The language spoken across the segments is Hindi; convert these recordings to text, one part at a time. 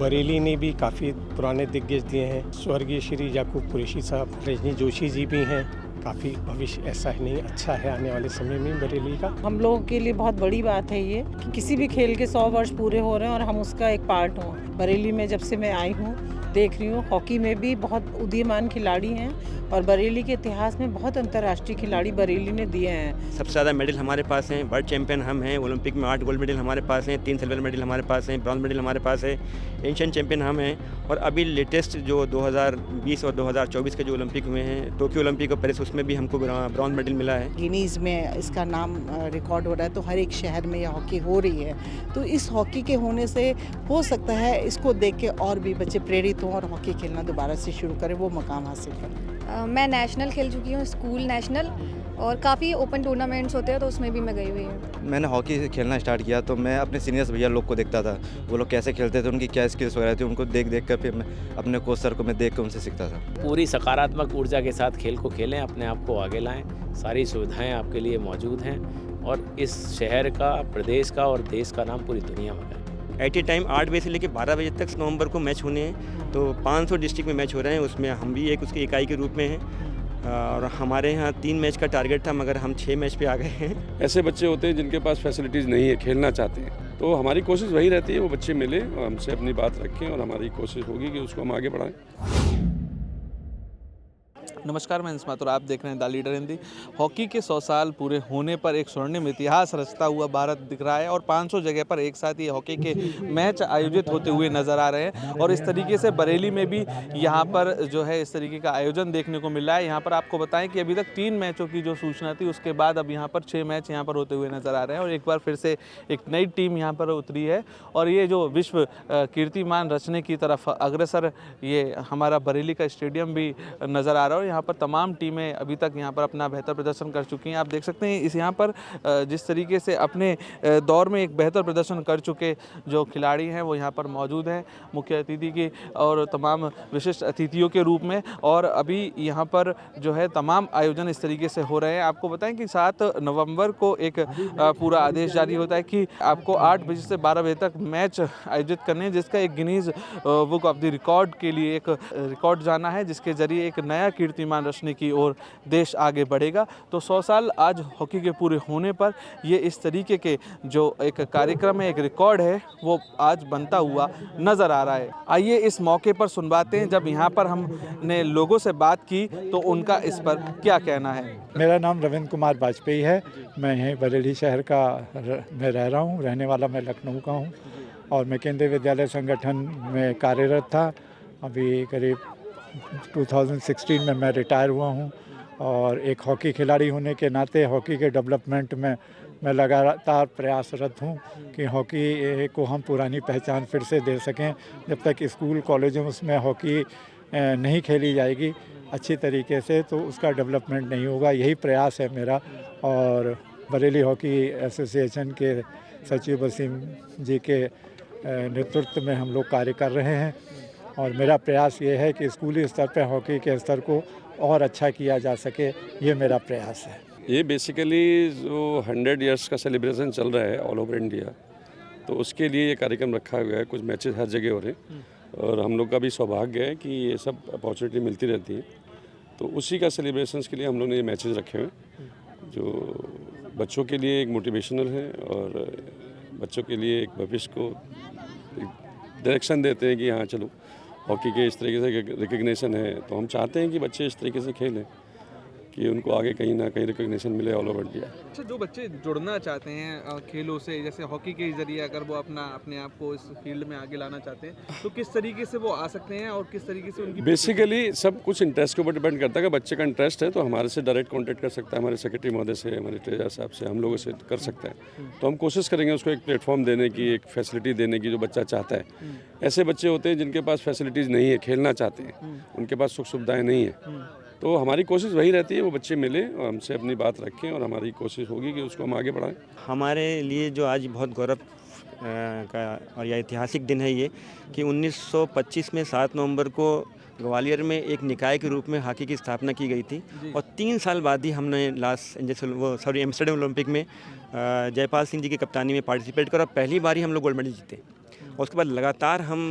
बरेली ने भी काफ़ी पुराने दिग्गज दिए हैं। स्वर्गीय श्री याकूब कुरैशी साहब, रजनी जोशी जी भी हैं। काफ़ी भविष्य ऐसा ही नहीं अच्छा है आने वाले समय में बरेली का। हम लोगों के लिए बहुत बड़ी बात है ये कि किसी भी खेल के 100 वर्ष पूरे हो रहे हैं और हम उसका एक पार्ट हों। बरेली में जब से मैं आई हूँ देख रही हूँ, हॉकी में भी बहुत उदीयमान खिलाड़ी हैं और बरेली के इतिहास में बहुत अंतर्राष्ट्रीय खिलाड़ी बरेली ने दिए हैं। सबसे ज़्यादा मेडल हमारे पास हैं, वर्ल्ड चैंपियन हम हैं, ओलंपिक में 8 गोल्ड मेडल हमारे पास हैं, 3 सिल्वर मेडल हमारे पास हैं, ब्रॉन्ज मेडल हमारे पास है, एशियन चैंपियन हम हैं। और अभी लेटेस्ट जो 2020 और 2024 के जो ओलंपिक हुए हैं, टोक्यो ओलंपिक और पेरिस, उसमें भी हमको ब्रॉन्ज मेडल मिला है। गिनीज में इसका नाम रिकॉर्ड हो रहा है, तो हर एक शहर में यह हॉकी हो रही है। तो इस हॉकी के होने से हो सकता है इसको देख के और भी बच्चे प्रेरित हों और हॉकी खेलना दोबारा से शुरू करें, वो मकाम हासिल करें। मैं नेशनल खेल चुकी हूँ, स्कूल नेशनल, और काफ़ी ओपन टूर्नामेंट्स होते हैं तो उसमें भी मैं गई हुई हूँ। मैंने हॉकी खेलना स्टार्ट किया तो मैं अपने सीनियर्स भैया लोग को देखता था, वो लोग कैसे खेलते थे, उनकी क्या स्किल्स वगैरह थी, उनको देख देख कर फिर मैं अपने कोच सर को मैं देख कर उनसे सीखता था। पूरी सकारात्मक ऊर्जा के साथ खेल को खेलें, अपने आप को आगे लाएं। सारी सुविधाएं आपके लिए मौजूद हैं और इस शहर का, प्रदेश का और देश का नाम पूरी दुनिया में है। एट ए टाइम 8 बजे से लेकर 12 बजे तक नवंबर को मैच होने हैं, तो 500 डिस्ट्रिक्ट में मैच हो रहे हैं। उसमें हम भी एक उसकी इकाई के रूप में हैं और हमारे यहाँ 3 मैच का टारगेट था, मगर हम 6 मैच पे आ गए हैं। ऐसे बच्चे होते हैं जिनके पास फैसिलिटीज़ नहीं है, खेलना चाहते हैं, तो हमारी कोशिश वही रहती है वो बच्चे मिले और हमसे अपनी बात रखें और हमारी कोशिश होगी कि उसको हम आगे बढ़ाएं। नमस्कार, मैं इंस्मात और आप देख रहे हैं द लीडर हिंदी। हॉकी के 100 साल पूरे होने पर एक स्वर्णिम इतिहास रचता हुआ भारत दिख रहा है और 500 जगह पर एक साथ ये हॉकी के मैच आयोजित होते हुए नज़र आ रहे हैं। और इस तरीके से बरेली में भी यहाँ पर जो है इस तरीके का आयोजन देखने को मिल रहा है। यहाँ पर आपको बताएं कि अभी तक 3 मैचों की जो सूचना थी, उसके बाद अब यहाँ पर 6 मैच यहाँ पर होते हुए नज़र आ रहे हैं और एक बार फिर से एक नई टीम यहाँ पर उतरी है और ये जो विश्व कीर्तिमान रचने की तरफ अग्रसर ये हमारा बरेली का स्टेडियम भी नज़र आ रहा है और यहाँ पर तमाम टीमें अभी तक यहाँ पर अपना बेहतर प्रदर्शन कर चुकी हैं। आप देख सकते हैं इस यहाँ पर जिस तरीके से अपने दौर में एक बेहतर प्रदर्शन कर चुके जो खिलाड़ी हैं वो यहाँ पर मौजूद हैं मुख्य अतिथि की और तमाम विशिष्ट अतिथियों के रूप में। और अभी यहाँ पर जो है तमाम आयोजन इस तरीके से हो रहे हैं। आपको बताएं कि 7 नवंबर को एक पूरा आदेश जारी होता है कि आपको 8 बजे से 12 बजे तक मैच आयोजित करने हैं, जिसका एक Guinness book of the record के लिए एक रिकॉर्ड जाना है, जिसके जरिए एक नया कीर्तिमान रचने की ओर देश आगे बढ़ेगा। तो 100 साल आज हॉकी के पूरे होने पर ये इस तरीके के जो एक कार्यक्रम है, एक रिकॉर्ड है, वो आज बनता हुआ नज़र आ रहा है। आइए इस मौके पर सुनवाते हैं, जब यहाँ पर हमने लोगों से बात की तो उनका इस पर क्या कहना है। मेरा नाम रविंद्र कुमार वाजपेयी है। मैं यहीं बरेली शहर का मैं रह रहा हूँ, रहने वाला मैं लखनऊ का हूँ और मैं केंद्रीय विद्यालय संगठन में कार्यरत था। अभी करीब 2016 में मैं रिटायर हुआ हूँ और एक हॉकी खिलाड़ी होने के नाते हॉकी के डेवलपमेंट में मैं लगातार प्रयासरत हूँ कि हॉकी को हम पुरानी पहचान फिर से दे सकें। जब तक स्कूल कॉलेजों में उसमें हॉकी नहीं खेली जाएगी अच्छी तरीके से तो उसका डेवलपमेंट नहीं होगा। यही प्रयास है मेरा और बरेली हॉकी एसोसिएशन के सचिव वसीम जी के नेतृत्व में हम लोग कार्य कर रहे हैं और मेरा प्रयास ये है कि स्कूली स्तर पर हॉकी के स्तर को और अच्छा किया जा सके, ये मेरा प्रयास है। ये बेसिकली जो 100 इयर्स का सेलिब्रेशन चल रहा है ऑल ओवर इंडिया, तो उसके लिए ये कार्यक्रम रखा हुआ है। कुछ मैचेस हर जगह हो रहे हैं और हम लोग का भी सौभाग्य है कि ये सब अपॉर्चुनिटी मिलती रहती है, तो उसी का सेलिब्रेशंस के लिए हम लोग ने ये मैचेस रखे हुए हैं जो बच्चों के लिए एक मोटिवेशनल है और बच्चों के लिए एक भविष्य को डायरेक्शन देते हैं कि हाँ चलो हॉकी के इस तरीके से रिकग्निशन है, तो हम चाहते हैं कि बच्चे इस तरीके से खेलें कि उनको आगे कहीं ना कहीं रिकग्निशन मिले ऑल ओवर इंडिया। अच्छा, जो बच्चे जुड़ना चाहते हैं खेलों से, जैसे हॉकी के जरिए अगर वो अपने आप को इस फील्ड में आगे लाना चाहते हैं तो किस तरीके से वो आ सकते हैं और किस तरीके से उनकी बेसिकली सब कुछ इंटरेस्ट के ऊपर डिपेंड करता है। अगर बच्चे का इंटरेस्ट है तो हमारे से डायरेक्ट कांटेक्ट कर सकता है, हमारे सेक्रेटरी महोदय से, हमारे ट्रेजर साहब से, हम लोगों से कर सकता है। तो हम कोशिश करेंगे उसको एक प्लेटफॉर्म देने की, एक फैसिलिटी देने की जो बच्चा चाहता है। ऐसे बच्चे होते हैं जिनके पास फैसिलिटीज़ नहीं है, खेलना चाहते हैं, उनके पास सुख सुविधाएँ नहीं है, तो हमारी कोशिश वही रहती है वो बच्चे मिले और हमसे अपनी बात रखें और हमारी कोशिश होगी कि उसको हम आगे बढ़ाएं। हमारे लिए जो आज बहुत गौरव का और यह ऐतिहासिक दिन है ये कि 1925 में 7 नवंबर को ग्वालियर में एक निकाय के रूप में हॉकी की स्थापना की गई थी और 3 साल बाद ही हमने एम्स्टर्डम ओलंपिक में जयपाल सिंह जी की कप्तानी में पार्टिसिपेट करा और पहली बार ही हम लोग गोल्ड मेडल जीते और उसके बाद लगातार हम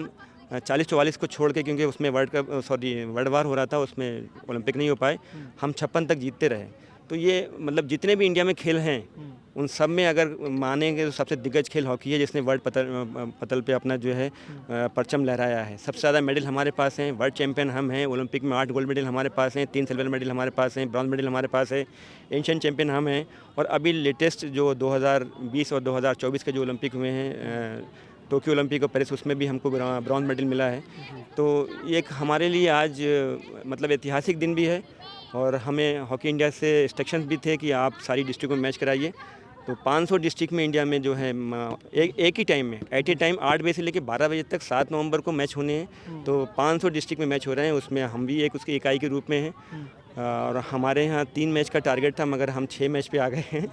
40-44 को छोड़ के, क्योंकि उसमें वर्ल्ड वार हो रहा था, उसमें ओलंपिक नहीं हो पाए, हम 56 तक जीतते रहे। तो ये मतलब जितने भी इंडिया में खेल हैं उन सब में अगर मानेंगे तो सबसे दिग्गज खेल हॉकी है, जिसने वर्ल्ड पतल पे अपना जो है परचम लहराया है। सबसे ज़्यादा मेडल हमारे पास हैं, वर्ल्ड चैंपियन हम हैं, ओलंपिक में 8 गोल्ड मेडल हमारे पास हैं, 3 सिल्वर मेडल हमारे पास हैं, ब्रॉन्ज मेडल हमारे पास है, एशियन चैंपियन हम हैं। और अभी लेटेस्ट जो 2020 और 2024 के जो ओलंपिक हुए हैं, टोक्यो ओलंपिक और पेरिस, उसमें भी हमको ब्रॉन्ज मेडल मिला है। तो ये एक हमारे लिए आज मतलब ऐतिहासिक दिन भी है। और हमें हॉकी इंडिया से इंस्ट्रक्शंस भी थे कि आप सारी डिस्ट्रिक्ट में मैच कराइए। तो 500 डिस्ट्रिक्ट में इंडिया में जो है एक ही टाइम में एट ए टाइम 8 बजे से लेकर 12 बजे तक 7 नवंबर को मैच होने हैं। तो 500 डिस्ट्रिक्ट में मैच हो रहे हैं, उसमें हम भी एक उसकी इकाई के रूप में हैं। और हमारे यहाँ 3 मैच का टारगेट था, मगर हम 6 मैच पे आ गए हैं।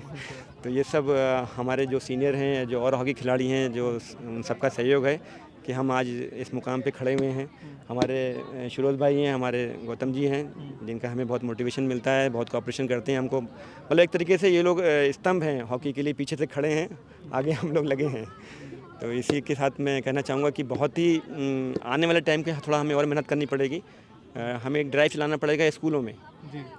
तो ये सब हमारे जो सीनियर हैं, जो और हॉकी खिलाड़ी हैं, जो उन सबका सहयोग है कि हम आज इस मुकाम पे खड़े हुए हैं। हमारे शिरोज भाई हैं, हमारे गौतम जी हैं, जिनका हमें बहुत मोटिवेशन मिलता है, बहुत कोऑपरेशन करते हैं हमको। मतलब एक तरीके से ये लोग स्तंभ हैं हॉकी के लिए, पीछे से खड़े हैं, आगे हम लोग लगे हैं। तो इसी के साथ मैं कहना चाहूँगा कि बहुत ही आने वाले टाइम के थोड़ा हमें और मेहनत करनी पड़ेगी। हमें एक ड्राइव चलाना पड़ेगा स्कूलों में,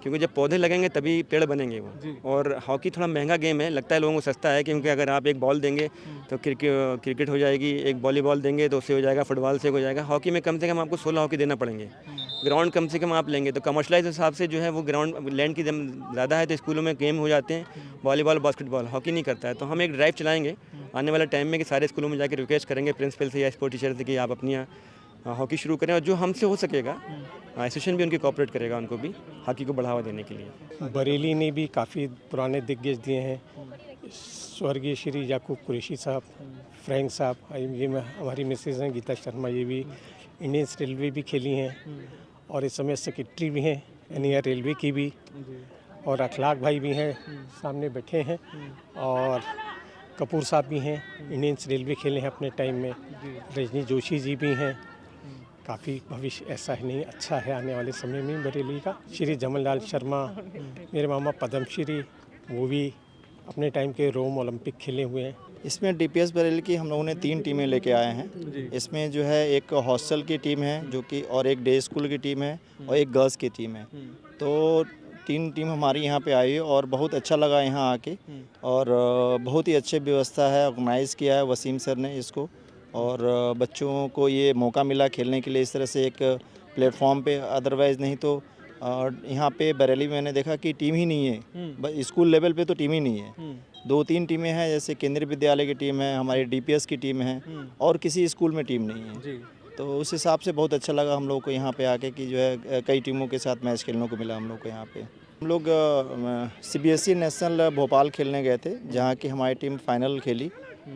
क्योंकि जब पौधे लगेंगे तभी पेड़ बनेंगे वो। और हॉकी थोड़ा महंगा गेम है, लगता है लोगों को सस्ता है, क्योंकि अगर आप एक बॉल देंगे तो क्रिकेट हो जाएगी, एक वॉलीबॉल देंगे तो उससे हो जाएगा, फुटबॉल से हो जाएगा। हॉकी में कम से कम आपको 16 हॉकी देना पड़ेंगे, ग्राउंड कम से कम आप लेंगे तो कमर्शलाइज हिसाब से जो है वो ग्राउंड लैंड की ज़्यादा है, तो स्कूलों में गेम हो जाते हैं, वॉलीबॉल बास्केटबॉल, हॉकी नहीं करता है। तो हम एक ड्राइव चलाएँगे आने वाले टाइम में कि सारे स्कूलों में जाकर रिक्वेस्ट करेंगे प्रिंसिपल से या स्पोर्ट टीचर से कि आप अपनी हॉकी शुरू करें। और जो हमसे हो सकेगा एसोसिएशन भी उनकी कोऑपरेट करेगा, उनको भी हॉकी को बढ़ावा देने के लिए। बरेली ने भी काफ़ी पुराने दिग्गज दिए हैं, स्वर्गीय श्री याकूब कुरैशी साहब, फ्रैंक साहब, ये हमारी मिसेज हैं गीता शर्मा, ये भी इंडियन रेलवे भी खेली हैं और इस समय सेक्रेटरी भी हैं इंडियन रेलवे की भी। और अखलाक भाई भी हैं, सामने बैठे हैं। और कपूर साहब भी हैं, इंडियन रेलवे खेले हैं अपने टाइम में। रजनी जोशी जी भी हैं। काफ़ी भविष्य ऐसा ही नहीं अच्छा है आने वाले समय में बरेली का। श्री जमनलाल शर्मा, मेरे मामा पद्मश्री, वो भी अपने टाइम के रोम ओलंपिक खेले हुए हैं। इसमें डीपीएस बरेली की हम लोगों ने 3 टीमें लेके आए हैं। इसमें जो है एक हॉस्टल की टीम है जो कि, और एक डे स्कूल की टीम है और एक गर्ल्स की टीम है। तो 3 टीम हमारी यहाँ पे आई है और बहुत अच्छा लगा यहाँ आके। और बहुत ही अच्छी व्यवस्था है, ऑर्गेनाइज़ किया है वसीम सर ने इसको। और बच्चों को ये मौका मिला खेलने के लिए इस तरह से एक प्लेटफॉर्म पे, अदरवाइज़ नहीं तो यहाँ पे बरेली में मैंने देखा कि टीम ही नहीं है, स्कूल लेवल पे तो टीम ही नहीं है। 2-3 टीमें हैं, जैसे केंद्रीय विद्यालय की टीम है, हमारी डीपीएस की टीम है, और किसी स्कूल में टीम नहीं है। तो उस हिसाब से बहुत अच्छा लगा हम लोग को यहाँ पे आके कि जो है कई टीमों के साथ मैच खेलने को मिला हम लोग को यहाँ पे। हम लोग CBSE नेशनल भोपाल खेलने गए थे, जहाँ की हमारी टीम फाइनल खेली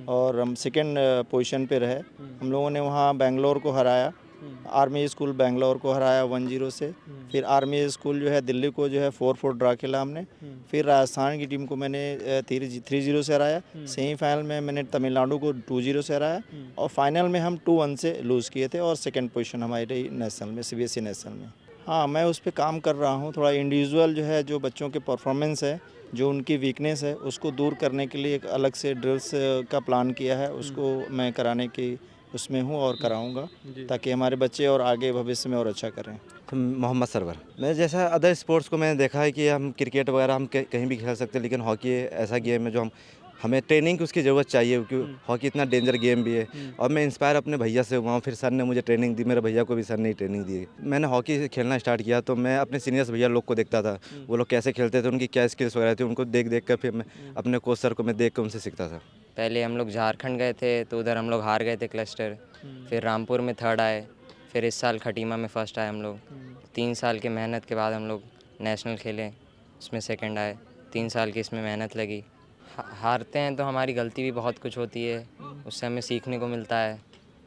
और हम 2nd पोजीशन पे रहे। हम लोगों ने वहाँ बेंगलोर को हराया, आर्मी स्कूल बेंगलोर को हराया 1-0 से। फिर आर्मी स्कूल जो है दिल्ली को जो है 4-4 ड्रा खेला हमने। फिर राजस्थान की टीम को मैंने 3-0 से हराया। सेमीफाइनल में मैंने तमिलनाडु को 2-0 से हराया और फाइनल में हम 2-1 से लूज़ किए थे और 2nd पोजीशन हमारी रही नेशनल में, CBSE नेशनल में। हाँ, मैं उस पर काम कर रहा हूँ। थोड़ा इंडिविजुअल जो है, जो बच्चों के परफॉर्मेंस है, जो उनकी वीकनेस है, उसको दूर करने के लिए एक अलग से ड्रिल्स का प्लान किया है। उसको मैं कराने की उसमें हूँ और कराऊंगा, ताकि हमारे बच्चे और आगे भविष्य में और अच्छा करें। मोहम्मद सरवर। मैं जैसा अदर स्पोर्ट्स को मैंने देखा है कि हम क्रिकेट वगैरह हम कहीं भी खेल सकते हैं, लेकिन हॉकी ऐसा गेम है जो हमें ट्रेनिंग की उसकी ज़रूरत चाहिए, क्योंकि हॉकी इतना डेंजर गेम भी है। और मैं इंस्पायर अपने भैया से हुआ हूँ, फिर सर ने मुझे ट्रेनिंग दी, मेरे भैया को भी सर ने ट्रेनिंग दी। मैंने हॉकी खेलना स्टार्ट किया तो मैं अपने सीनियर्स भैया लोग को देखता था, वो लोग कैसे खेलते थे, उनकी क्या स्किल्स वगैरह थी, उनको देख कर फिर मैं अपने कोच सर को मैं देख कर उनसे सीखता था। पहले हम लोग झारखंड गए थे तो उधर हम लोग हार गए थे क्लस्टर, फिर रामपुर में 3rd आए, फिर इस साल खटीमा में 1st आए हम लोग। 3 साल की मेहनत के बाद हम लोग नेशनल खेले, उसमें 2nd आए। 3 साल की इसमें मेहनत लगी। हारते हैं तो हमारी गलती भी बहुत कुछ होती है, उससे हमें सीखने को मिलता है,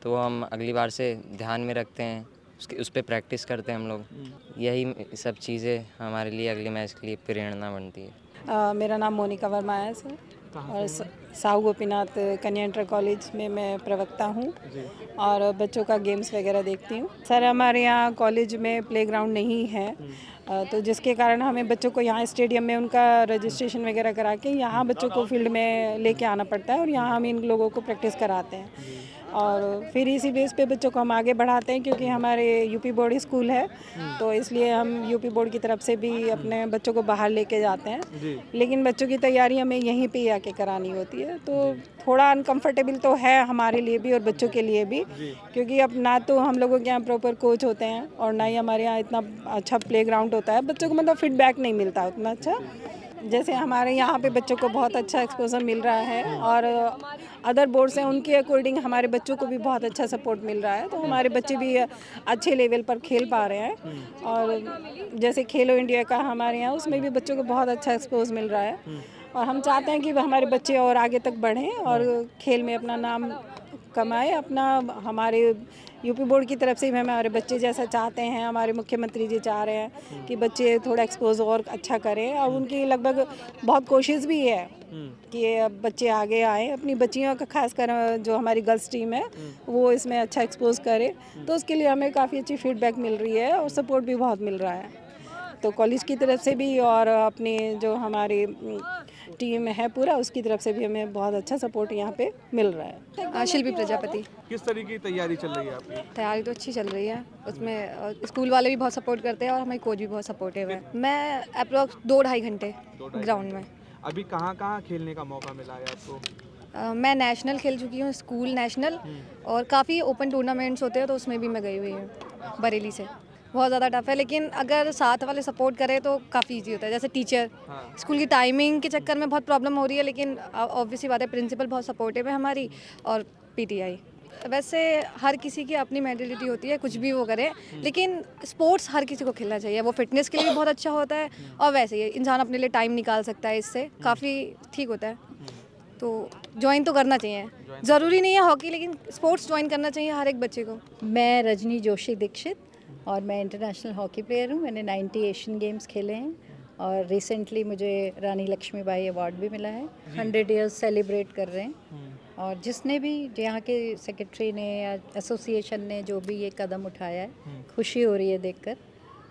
तो हम अगली बार से ध्यान में रखते हैं, उस पर प्रैक्टिस करते हैं हम लोग। यही सब चीज़ें हमारे लिए अगले मैच के लिए प्रेरणा बनती है। मेरा नाम मोनिका वर्मा है सर, और साहू गोपीनाथ कन्या इंटर कॉलेज में मैं प्रवक्ता हूँ और बच्चों का गेम्स वगैरह देखती हूँ। सर, हमारे यहाँ कॉलेज में प्लेग्राउंड नहीं है, तो जिसके कारण हमें बच्चों को यहाँ स्टेडियम में उनका रजिस्ट्रेशन वगैरह करा के यहाँ बच्चों को फील्ड में लेके आना पड़ता है और यहाँ हम इन लोगों को प्रैक्टिस कराते हैं। और फिर इसी बेस पे बच्चों को हम आगे बढ़ाते हैं, क्योंकि हमारे यूपी बोर्ड स्कूल है, तो इसलिए हम यूपी बोर्ड की तरफ से भी अपने बच्चों को बाहर लेके जाते हैं। लेकिन बच्चों की तैयारी हमें यहीं पे आके करानी होती है, तो थोड़ा अनकंफर्टेबल तो है हमारे लिए भी और बच्चों के लिए भी, क्योंकि अब ना तो हम लोगों के यहाँ प्रॉपर कोच होते हैं और ना ही हमारे यहाँ इतना अच्छा प्लेग्राउंड होता है। बच्चों को मतलब फीडबैक नहीं मिलता उतना अच्छा। जैसे हमारे यहाँ पे बच्चों को बहुत अच्छा एक्सपोजर मिल रहा है और अदर बोर्ड्स हैं उनके अकॉर्डिंग हमारे बच्चों को भी बहुत अच्छा सपोर्ट मिल रहा है, तो हमारे बच्चे भी अच्छे लेवल पर खेल पा रहे हैं। और जैसे खेलो इंडिया का हमारे यहाँ, उसमें भी बच्चों को बहुत अच्छा एक्सपोज मिल रहा है और हम चाहते हैं कि हमारे बच्चे और आगे तक बढ़ें और खेल में अपना नाम कमाए अपना। हमारे यूपी बोर्ड की तरफ से भी हमारे बच्चे जैसा चाहते हैं, हमारे मुख्यमंत्री जी चाह रहे हैं कि बच्चे थोड़ा एक्सपोज और अच्छा करें, और उनकी लगभग बहुत कोशिश भी है कि बच्चे आगे आए। अपनी बच्चियों का खासकर जो हमारी गर्ल्स टीम है वो इसमें अच्छा एक्सपोज करे, तो उसके लिए हमें काफ़ी अच्छी फीडबैक मिल रही है और सपोर्ट भी बहुत मिल रहा है। तो कॉलेज की तरफ से भी और अपनी जो हमारी टीम है पूरा, उसकी तरफ से भी हमें बहुत अच्छा सपोर्ट यहाँ पे मिल रहा है। शिल्पी प्रजापति। किस तरीके की तैयारी चल रही है आपकी? तैयारी तो अच्छी चल रही है, उसमें स्कूल वाले भी बहुत सपोर्ट करते हैं और हमारे कोच भी बहुत सपोर्टिव है। मैं अप्रोक्स 2-2.5 घंटे ग्राउंड में। अभी कहाँ खेलने का मौका मिला है आपको? मैं नेशनल खेल चुकी हूँ, स्कूल नेशनल, और काफ़ी ओपन टूर्नामेंट्स होते हैं तो उसमें भी मैं गई हुई हूँ बरेली से। बहुत ज़्यादा टफ है, लेकिन अगर साथ वाले सपोर्ट करें तो काफ़ी इजी होता है। जैसे टीचर, स्कूल की टाइमिंग के चक्कर में बहुत प्रॉब्लम हो रही है, लेकिन ऑब्वियसली बात है प्रिंसिपल बहुत सपोर्टिव है हमारी, और पीटीआई। वैसे हर किसी की अपनी मेंटालिटी होती है, कुछ भी वो करे, लेकिन स्पोर्ट्स हर किसी को खेलना चाहिए। वो फिटनेस के लिए भी बहुत अच्छा होता है और वैसे ही इंसान अपने लिए टाइम निकाल सकता है, इससे काफ़ी ठीक होता है। तो ज्वाइन तो करना चाहिए, ज़रूरी नहीं है हॉकी, लेकिन स्पोर्ट्स ज्वाइन करना चाहिए हर एक बच्चे को। मैं रजनी जोशी दीक्षित और मैं इंटरनेशनल हॉकी प्लेयर हूँ। मैंने 90 एशियन गेम्स खेले हैं और रिसेंटली मुझे रानी लक्ष्मीबाई अवार्ड भी मिला है। 100 ईयर्स सेलिब्रेट कर रहे हैं और जिसने भी यहाँ के सेक्रेटरी ने या एसोसिएशन ने जो भी ये कदम उठाया है, खुशी हो रही है देखकर,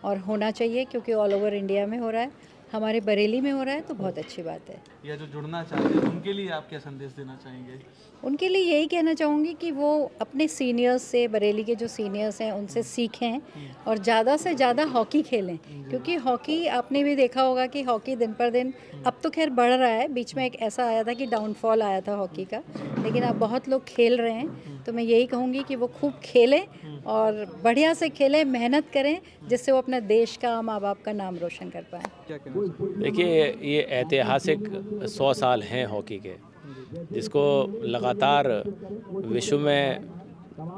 और होना चाहिए क्योंकि ऑल ओवर इंडिया में हो रहा है, हमारे बरेली में हो रहा है, तो बहुत अच्छी बात है। या जो जुड़ना चाहते हैं उनके लिए आप क्या संदेश देना चाहेंगे? उनके लिए यही कहना चाहूँगी कि वो अपने सीनियर्स से, बरेली के जो सीनियर्स हैं उनसे सीखें और ज़्यादा से ज़्यादा हॉकी खेलें, क्योंकि हॉकी आपने भी देखा होगा कि हॉकी दिन पर दिन अब तो खैर बढ़ रहा है। बीच में एक ऐसा आया था कि डाउनफॉल आया था हॉकी का, लेकिन अब बहुत लोग खेल रहे हैं। तो मैं यही कहूँगी कि वो खूब खेलें और बढ़िया से खेलें, मेहनत करें, जिससे वो अपने देश का, माँ बाप का नाम रोशन कर पाएँ। देखिए, ये ऐतिहासिक 100 साल हैं हॉकी के, जिसको लगातार विश्व में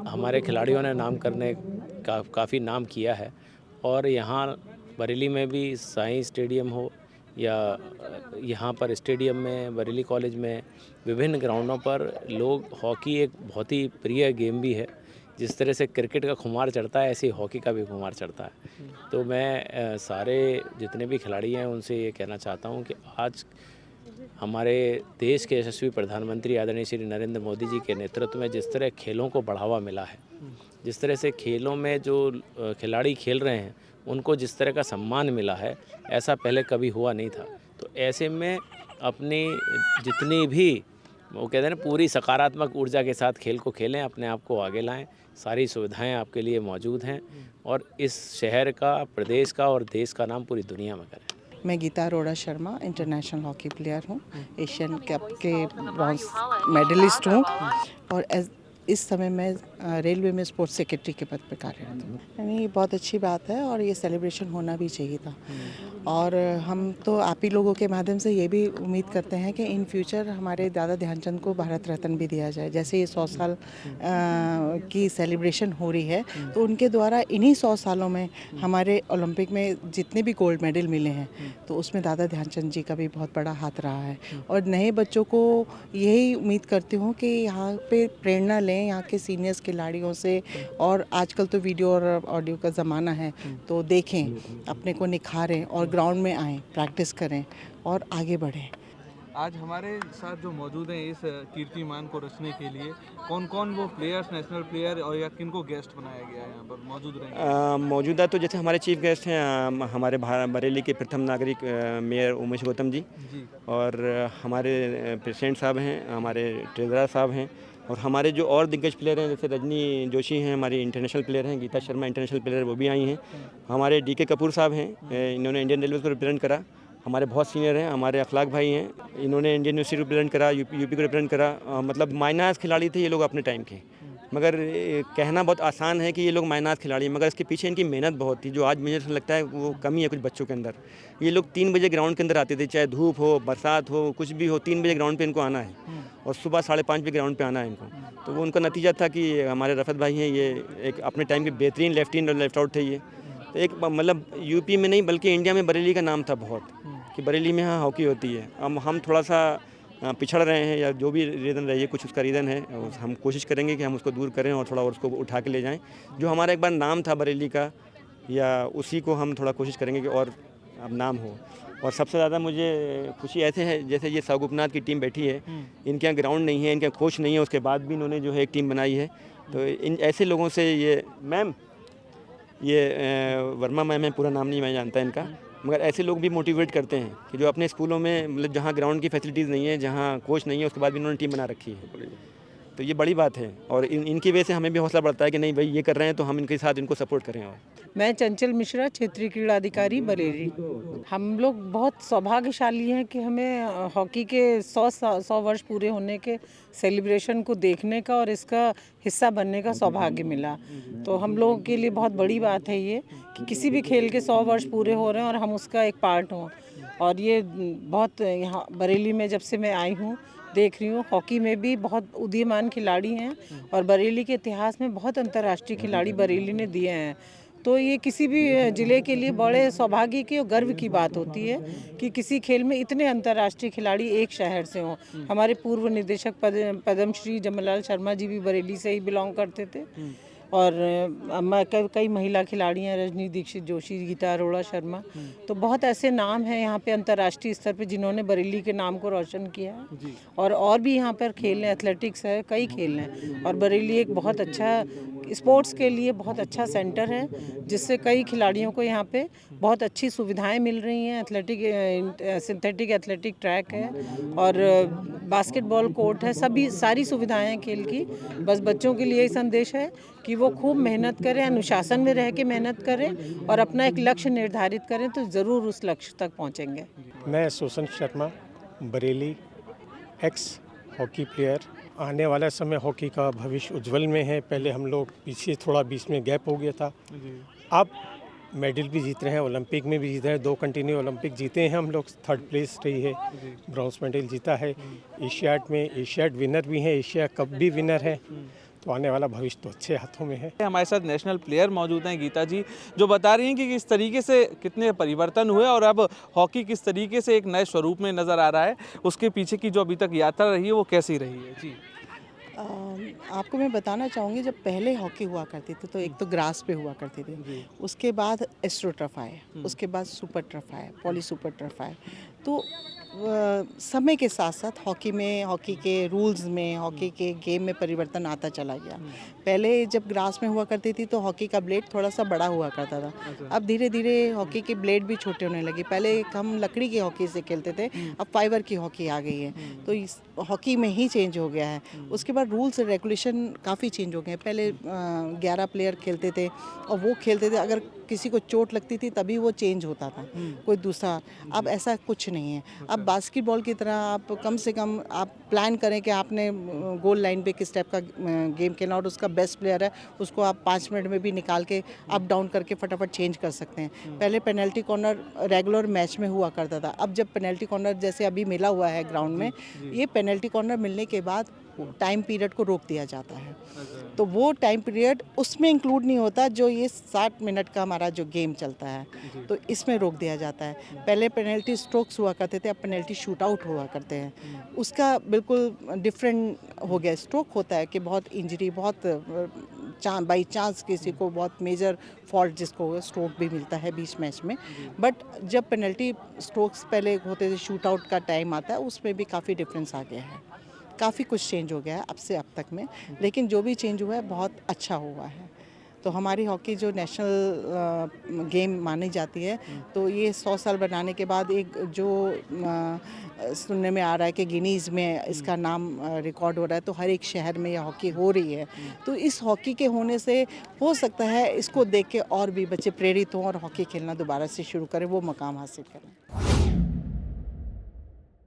हमारे खिलाड़ियों ने नाम करने का काफ़ी नाम किया है। और यहाँ बरेली में भी साई स्टेडियम हो या यहाँ पर स्टेडियम में, बरेली कॉलेज में, विभिन्न ग्राउंडों पर लोग, हॉकी एक बहुत ही प्रिय गेम भी है। जिस तरह से क्रिकेट का खुमार चढ़ता है, ऐसे ही हॉकी का भी खुमार चढ़ता है। तो मैं सारे जितने भी खिलाड़ी हैं उनसे ये कहना चाहता हूँ कि आज हमारे देश के यशस्वी प्रधानमंत्री आदरणीय श्री नरेंद्र मोदी जी के नेतृत्व में जिस तरह खेलों को बढ़ावा मिला है, जिस तरह से खेलों में जो खिलाड़ी खेल रहे हैं उनको जिस तरह का सम्मान मिला है, ऐसा पहले कभी हुआ नहीं था। तो ऐसे में अपनी जितनी भी, वो कहते हैं ना, पूरी सकारात्मक ऊर्जा के साथ खेल को खेलें, अपने आप को आगे लाएं। सारी सुविधाएं आपके लिए मौजूद हैं और इस शहर का, प्रदेश का और देश का नाम पूरी दुनिया में करें। मैं Geeta Arora Sharma international hockey player हूँ, एशियन कप के ब्रॉन्ज मेडलिस्ट हूँ और इस समय मैं रेलवे में स्पोर्ट्स सेक्रेटरी के पद पर कार्यरत हूँ। यानी ये बहुत अच्छी बात है और ये सेलिब्रेशन होना भी चाहिए था। और हम तो आप ही लोगों के माध्यम से ये भी उम्मीद करते हैं कि इन फ्यूचर हमारे दादा ध्यानचंद को भारत रत्न भी दिया जाए। जैसे ये 100 साल की सेलिब्रेशन हो रही है, तो उनके द्वारा इन्हीं 100 सालों में हमारे ओलंपिक में जितने भी गोल्ड मेडल मिले हैं, तो उसमें दादा ध्यानचंद जी का भी बहुत बड़ा हाथ रहा है। और नए बच्चों को यही उम्मीद करती हूँ कि यहाँ पे प्रेरणा लें यहाँ के सीनियर्स खिलाड़ियों से, और आजकल तो वीडियो और ऑडियो का ज़माना है, तो देखें, अपने को निखारें और ग्राउंड में आएँ, प्रैक्टिस करें और आगे बढ़ें। आज हमारे साथ जो मौजूद हैं इस कीर्तिमान को रचने के लिए कौन कौन वो प्लेयर्स, नेशनल प्लेयर और या किनको गेस्ट बनाया गया है यहाँ पर मौजूद रहेंगे? मौजूदा तो जैसे हमारे चीफ गेस्ट हैं हमारे बरेली के प्रथम नागरिक मेयर उमेश गौतम जी, और हमारे प्रेसिडेंट साहब हैं, हमारे ट्रेजरर साहब हैं, और हमारे जो और दिग्गज प्लेयर हैं जैसे रजनी जोशी हैं, हमारी इंटरनेशनल प्लेयर हैं, गीता शर्मा इंटरनेशनल प्लेयर वो भी आई हैं, हमारे DK कपूर साहब हैं, इन्होंने इंडियन रेलवे को रिप्रेजेंट करा, हमारे बहुत सीनियर हैं, हमारे अखलाक भाई हैं, इन्होंने इंडियन यूनिवर्सिटी को रिप्रेजेंट करा, यूपी को रिप्रेजेंट करा। मतलब माइनस खिलाड़ी थे ये लोग अपने टाइम के, मगर कहना बहुत आसान है कि ये लोग माइनस खिलाड़ी हैं, मगर इसके पीछे इनकी मेहनत बहुत थी, जो आज मुझे लगता है वो कमी है कुछ बच्चों के अंदर। ये लोग 3 बजे ग्राउंड के अंदर आते थे, चाहे धूप हो, बरसात हो, कुछ भी हो, 3 बजे ग्राउंड पे इनको आना है और सुबह 5:30 बजे ग्राउंड पे आना है इनको। तो वो उनका नतीजा था कि हमारे रफ़त भाई हैं, ये एक अपने टाइम के बेहतरीन लेफ्ट इन और लेफ्ट आउट थे ये। तो एक मतलब यूपी में नहीं बल्कि इंडिया में बरेली का नाम था बहुत, कि बरेली में हाँ हॉकी होती है। अब हम थोड़ा सा पिछड़ रहे हैं या जो भी रीज़न रही है, कुछ उसका रीज़न है, हम कोशिश करेंगे कि हम उसको दूर करें और थोड़ा और उसको उठा के ले जाएं। जो हमारा एक बार नाम था बरेली का, या उसी को हम थोड़ा कोशिश करेंगे कि और अब नाम हो। और सबसे ज़्यादा मुझे खुशी ऐसे है जैसे ये साहू गोपीनाथ की टीम बैठी है, इनके यहाँ ग्राउंड नहीं है, इनके यहाँ कोच नहीं है, उसके बाद भी इन्होंने जो है एक टीम बनाई है। तो इन ऐसे लोगों से ये मैम, ये वर्मा मैम है, पूरा नाम नहीं मैं जानता इनका, मगर ऐसे लोग भी मोटिवेट करते हैं कि जो अपने स्कूलों में मतलब जहाँ ग्राउंड की फैसिलिटीज़ नहीं है, जहाँ कोच नहीं है, उसके बाद भी इन्होंने टीम बना रखी है। तो ये बड़ी बात है और इनकी वजह से हमें भी हौसला बढ़ता है कि नहीं भाई ये कर रहे हैं तो हम इनके साथ इनको सपोर्ट करें। और मैं चंचल मिश्रा, क्षेत्रीय क्रीड़ा अधिकारी बरेली। हम लोग बहुत सौभाग्यशाली हैं कि हमें हॉकी के 100 वर्ष पूरे होने के सेलिब्रेशन को देखने का और इसका हिस्सा बनने का सौभाग्य मिला। तो हम लोगों के लिए बहुत बड़ी बात है ये कि किसी भी खेल के 100 वर्ष पूरे हो रहे हैं और हम उसका एक पार्ट हों। और ये बहुत यहाँ बरेली में जब से मैं आई हूँ देख रही हूँ, हॉकी में भी बहुत उदीयमान खिलाड़ी हैं और बरेली के इतिहास में बहुत अंतर्राष्ट्रीय खिलाड़ी बरेली ने दिए हैं। तो ये किसी भी ज़िले के लिए बड़े सौभाग्य की और गर्व की बात होती है कि किसी खेल में इतने अंतर्राष्ट्रीय खिलाड़ी एक शहर से हों। हमारे पूर्व निदेशक पद्मश्री जमलाल शर्मा जी भी बरेली से ही बिलोंग करते थे और कई महिला खिलाड़ी हैं, रजनी दीक्षित जोशी, गीता अरोड़ा शर्मा। तो बहुत ऐसे नाम हैं यहाँ पे अंतर्राष्ट्रीय स्तर पे जिन्होंने बरेली के नाम को रोशन किया है। और भी यहाँ पर खेल हैं, एथलेटिक्स है, कई खेल हैं और बरेली एक बहुत अच्छा स्पोर्ट्स के लिए बहुत अच्छा सेंटर है जिससे कई खिलाड़ियों को यहाँ पे बहुत अच्छी सुविधाएं मिल रही हैं। सिंथेटिक एथलेटिक ट्रैक है और बास्केटबॉल कोर्ट है, सारी सुविधाएं हैं खेल की। बस बच्चों के लिए यही संदेश है कि वो खूब मेहनत करें, अनुशासन में रह के मेहनत करें और अपना एक लक्ष्य निर्धारित करें तो ज़रूर उस लक्ष्य तक पहुँचेंगे। मैं Susan Sharma, Bareilly, ex hockey player. आने वाला समय हॉकी का भविष्य उज्जवल में है। पहले हम लोग पीछे थोड़ा बीच में गैप हो गया था, अब मेडल भी जीत रहे हैं, ओलंपिक में भी जीत रहे हैं, 2 कंटिन्यू ओलंपिक जीते हैं हम लोग, 3rd प्लेस रही है, ब्रॉन्ज मेडल जीता है। एशियाड विनर भी हैं, एशिया कप भी विनर है। तो आने वाला भविष्य तो अच्छे हाथों में है। हमारे साथ नेशनल प्लेयर मौजूद हैं गीता जी, जो बता रही हैं कि किस तरीके से कितने परिवर्तन हुए और अब हॉकी किस तरीके से एक नए स्वरूप में नज़र आ रहा है, उसके पीछे की जो अभी तक यात्रा रही है वो कैसी रही है। जी आपको मैं बताना चाहूँगी, जब पहले हॉकी हुआ करती थी तो एक तो ग्रास पे हुआ करती थी, उसके बाद एस्ट्रो टर्फ आए, उसके बाद सुपर टर्फ आए, पॉली सुपर टर्फ आए। तो समय के साथ साथ हॉकी के रूल्स में, हॉकी के गेम में परिवर्तन आता चला गया। पहले जब ग्रास में हुआ करती थी तो हॉकी का ब्लेड थोड़ा सा बड़ा हुआ करता था, अब धीरे धीरे हॉकी के ब्लेड भी छोटे होने लगे। पहले हम लकड़ी की हॉकी से खेलते थे, अब फाइबर की हॉकी आ गई है, तो इस हॉकी में ही चेंज हो गया है। उसके बाद रूल्स रेगुलेशन काफ़ी चेंज हो गए। पहले 11 प्लेयर खेलते थे और वो खेलते थे, अगर किसी को चोट लगती थी तभी वो चेंज होता था कोई दूसरा। अब ऐसा कुछ नहीं है। अब बास्केटबॉल की तरह आप कम से कम आप प्लान करें कि आपने गोल लाइन पे किस टाइप का गेम खेलना और उसका बेस्ट प्लेयर है उसको आप 5 मिनट में भी निकाल के अप डाउन करके फटाफट चेंज कर सकते हैं। पहले पेनल्टी कॉर्नर रेगुलर मैच में हुआ करता था, अब जब पेनल्टी कॉर्नर जैसे अभी मिला हुआ है ग्राउंड में, ये पेनल्टी कॉर्नर मिलने के बाद टाइम पीरियड को रोक दिया जाता है। तो वो टाइम पीरियड उसमें इंक्लूड नहीं होता जो ये 60 मिनट का हमारा जो गेम चलता है, तो इसमें रोक दिया जाता है। पहले पेनल्टी स्ट्रोक्स हुआ करते थे, अब पेनल्टी शूट आउट हुआ करते हैं। उसका बिल्कुल डिफरेंट हो गया। स्ट्रोक होता है कि बहुत इंजरी, बहुत बाई चांस किसी को बहुत मेजर फॉल्ट जिसको स्ट्रोक भी मिलता है बीच मैच में। बट जब पेनल्टी स्ट्रोक्स पहले होते थे, शूट आउट का टाइम आता है, उसमें भी काफ़ी डिफरेंस आ गया है। काफ़ी कुछ चेंज हो गया है अब से अब तक में, लेकिन जो भी चेंज हुआ है बहुत अच्छा हुआ है। तो हमारी हॉकी जो नेशनल गेम मानी जाती है, तो ये 100 साल बनाने के बाद एक जो सुनने में आ रहा है कि गिनीज़ में इसका नाम रिकॉर्ड हो रहा है, तो हर एक शहर में यह हॉकी हो रही है। तो इस हॉकी के होने से हो सकता है इसको देख के और भी बच्चे प्रेरित हों और हॉकी खेलना दोबारा से शुरू करें, वो मकाम हासिल करें।